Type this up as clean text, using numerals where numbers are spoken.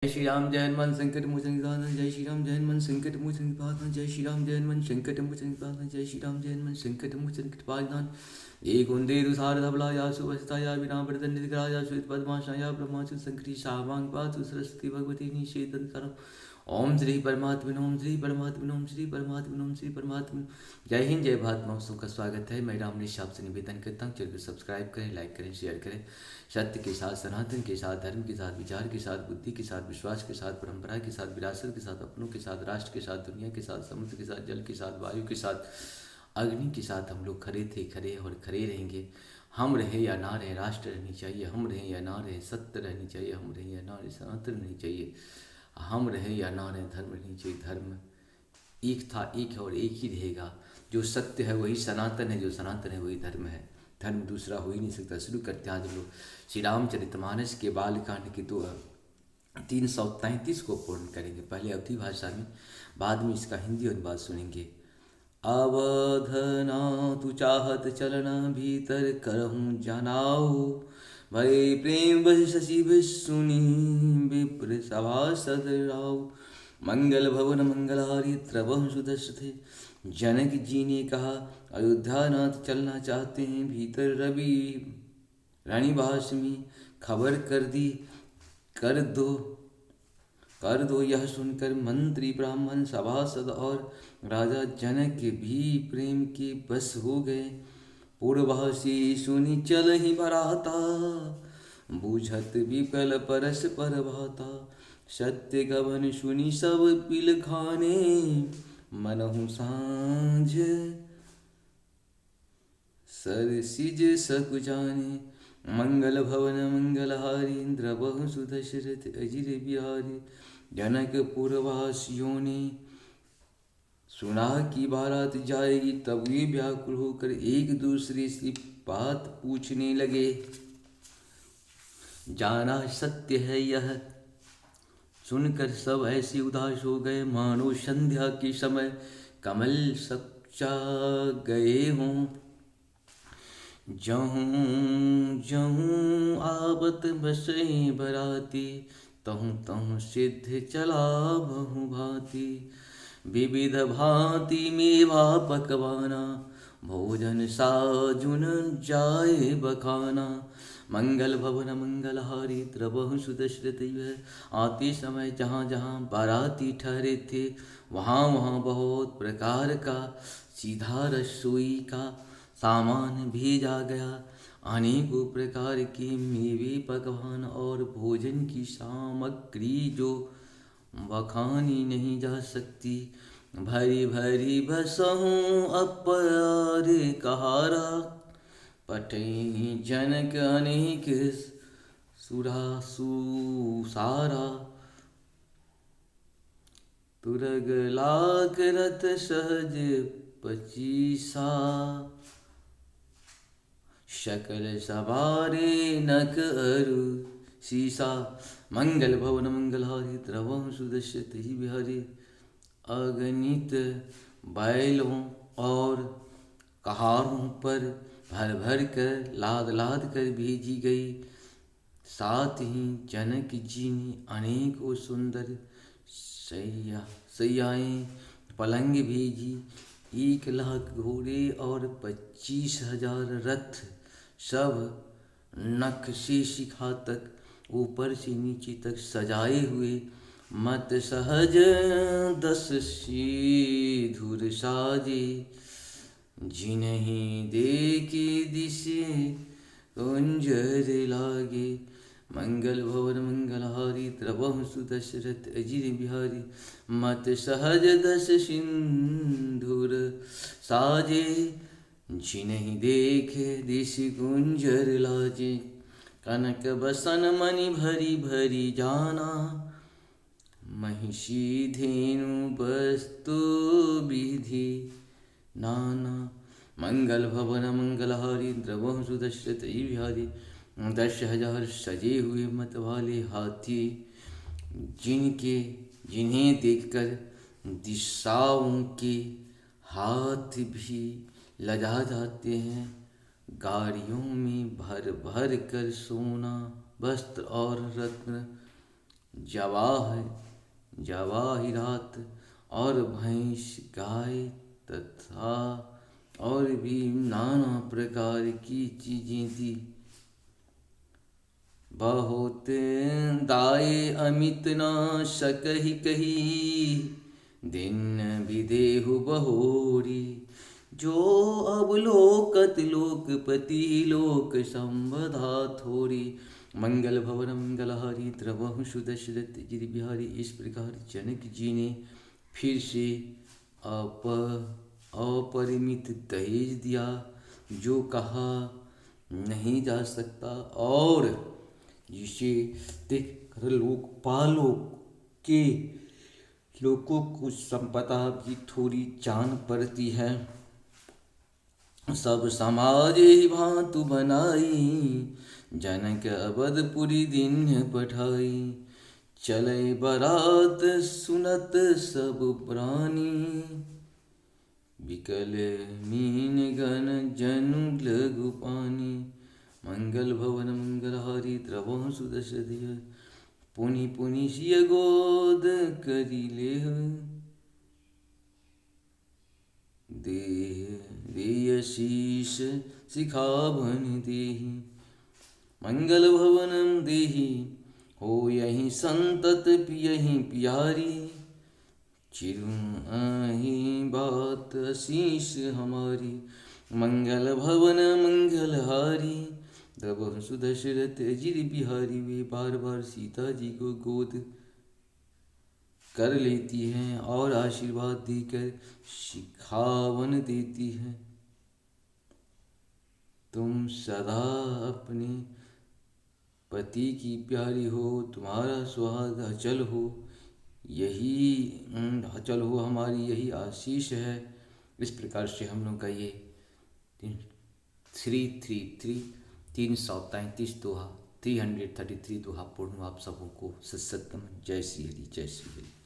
जय श्री राम जय हनुमान संकट मोचन निवारण जय श्री राम जय हनुमान संकट मोचन निवारण जय श्री राम जय हनुमान संकट मोचन निवारण जय श्री राम जय हनुमान संकट मोचन निवारण एक वंदे दुसार धवला या सुवस्ता या विना वर्धन निग्रह या श्वेत पद्माशा या ब्रह्माचु संकटी शावांग पातु सरस्वती भगवती निषेधन करम ओम श्री परमात्मा ओम श्री परमात्मा ओम श्री परमात्मा ओम श्री परमात्मा। जय हिंद जय भारत महोत्सव का स्वागत है। मैं रामनिश आपसे निवेदन करता हूँ, चैनल को सब्सक्राइब करें, लाइक करें, शेयर करें। सत्य के साथ, सनातन के साथ, धर्म के साथ, विचार के साथ, बुद्धि के साथ, विश्वास के साथ, परंपरा के साथ, विरासत के साथ, अपनों के साथ, राष्ट्र के साथ, दुनिया के साथ, समुद्र के साथ, जल के साथ, वायु के साथ, अग्नि के साथ हम लोग खड़े थे, खड़े और खड़े रहेंगे। हम रहे या ना रहे, राष्ट्र रहनी चाहिए। हम रहे या ना रहे, सत्य रहनी चाहिए। हम रहे या ना रहे, सनातन रहनी चाहिए। हम रहे या ना रहे, धर्म रहनी चाहिए। धर्म एक था, एक है और एक ही रहेगा। जो सत्य है वही सनातन है, जो सनातन है वही धर्म है। धर्म दूसरा हो ही नहीं सकता। शुरू करते हैं आज हम लोग श्री रामचरितमानस के बालकांड के 333 को पूर्ण करेंगे। पहले अवधी भाषा में, बाद में इसका हिंदी अनुवाद सुनेंगे। अवधना तु चाहत चलना भीतर करहूँ जनाओ, भय प्रेम बस शशि सुनी विप्र सभासद राव। मंगल भवन मंगलहारी त्रवह सुदर्शथे, जनक जी ने कहा अयोध्यानाथ चलना चाहते हैं। भीतर रवि रानीवास में खबर कर दो यह सुनकर मंत्री ब्राह्मण सभासद और राजा जनक भी प्रेम के बस हो गए। पूर्ववासी सुनी चल ही बराता, बूझत विकल परस्पर भाता। सत्य गवन सुनी सब पिल खाने, मनहु सांझ सरसिज सकु जाने। मंगल भवन मंगलहारी द्रवहु सुदशरथ अजिर बिहारी। जनकपुरवासियों ने सुना कि बारात जाएगी, तब वे व्याकुल होकर एक दूसरे से बात पूछने लगे। जाना सत्य है यह सुनकर सब ऐसे उदास हो गए, मानो संध्या के समय कमल सच्चा गए हों। जहूँ जहूँ आवत बसई बराती, तहूँ तहूँ सिद्ध चला बहु भांति। विविध भांति मेवा पकवाना, भोजन साजुन जाए बखाना। मंगल भवन मंगलहारी द्रवहु सुदशरथ। आते समय जहाँ जहाँ बाराती ठहरे थे, वहाँ वहाँ बहुत प्रकार का सीधा रसोई का सामान भेजा गया। अनेकों प्रकार के मेवे पकवान और भोजन की सामग्री जो बखानी नहीं जा सकती। भरी भरी बसहूँ अपार कहारा, पटई जनक अनेक सुसारा। तुरग लाख रथ सहज पचीसा, शकल सवारे नक अरु सीसा। मंगल भवन मंगलहारी द्रवहु सुदशरथ ही बिहारी। अगणित बैलों और कहारों पर भर भर कर लाद लाद कर भेजी गई। साथ ही जनक जी ने अनेकों सुंदर सैयाएँ पलंग भेजी। 1,00,000 घोड़े और 25,000 रथ, सब नख से शिखा तक ऊपर से नीचे तक सजाए हुए। मत सहज 10 सिधुर साजे, जिन्हीं देखे दिशे कुंजर लागे। मंगल भवन मंगलहारी द्रवहु सुदशरथ अजिर बिहारी। मत सहज 10 सिंधुर साजे, जिन्हीं देखे दिश कुंजर लाजे। कनक बसन मणि भरी भरी जाना, महिषी धेनु वस्तु विधि नाना। मंगल भवन मंगलहारी द्रवहु सुदशरथ बिहारी। 10,000 सजे हुए मत वाले हाथी, जिन्हें देखकर दिशाओं के हाथ भी लजा जाते हैं। गाड़ियों में भर भर कर सोना, वस्त्र और रत्न जवाहिरात और भैंस गाय तथा और भी नाना प्रकार की चीजें दी। बहुत दाए अमित न सकहि कही, दिन विदेहु बहोरी। जो अवलोकत लोकपति लोक संबधा थोरी। मंगल भवन मंगलहारी द्रवहु सुदशरथ गिरि बिहारी। इस प्रकार जनक जी ने फिर से अपरिमित दहेज दिया, जो कहा नहीं जा सकता, और जिसे देख कर लोकपालों के लोगों को संपदा भी थोड़ी जान पड़ती है। सब समाज ही भांतु बनाई, जनक अवधपुरी दिन पठाई। चले बरात सुनत सब प्राणी, विकल मीन गण जनु लघु पानी। मंगल भवन मंगलहारी द्रवहु सुदशरथ, पुनि पुनि सिय गोद करी लेह। देह शीश शिखावन देहि, मंगल भवनम देहि। हो यही संतत पियहि प्यारी, चिरु आही बात आशीष हमारी। मंगल भवन मंगलहारी द्रवहु सुदशरथ गिरि बिहारी। वे बार बार सीता जी को गोद कर लेती हैं और आशीर्वाद देकर शिखावन देती हैं। तुम सदा अपने पति की प्यारी हो, तुम्हारा सुहाग अचल हो, यही अचल हो, हमारी यही आशीष है। इस प्रकार से हम लोग का ये 333 दोहा 333 दोहा पूर्ण आप सबों को सत्संग। जय श्री हरि, जय श्री हरि।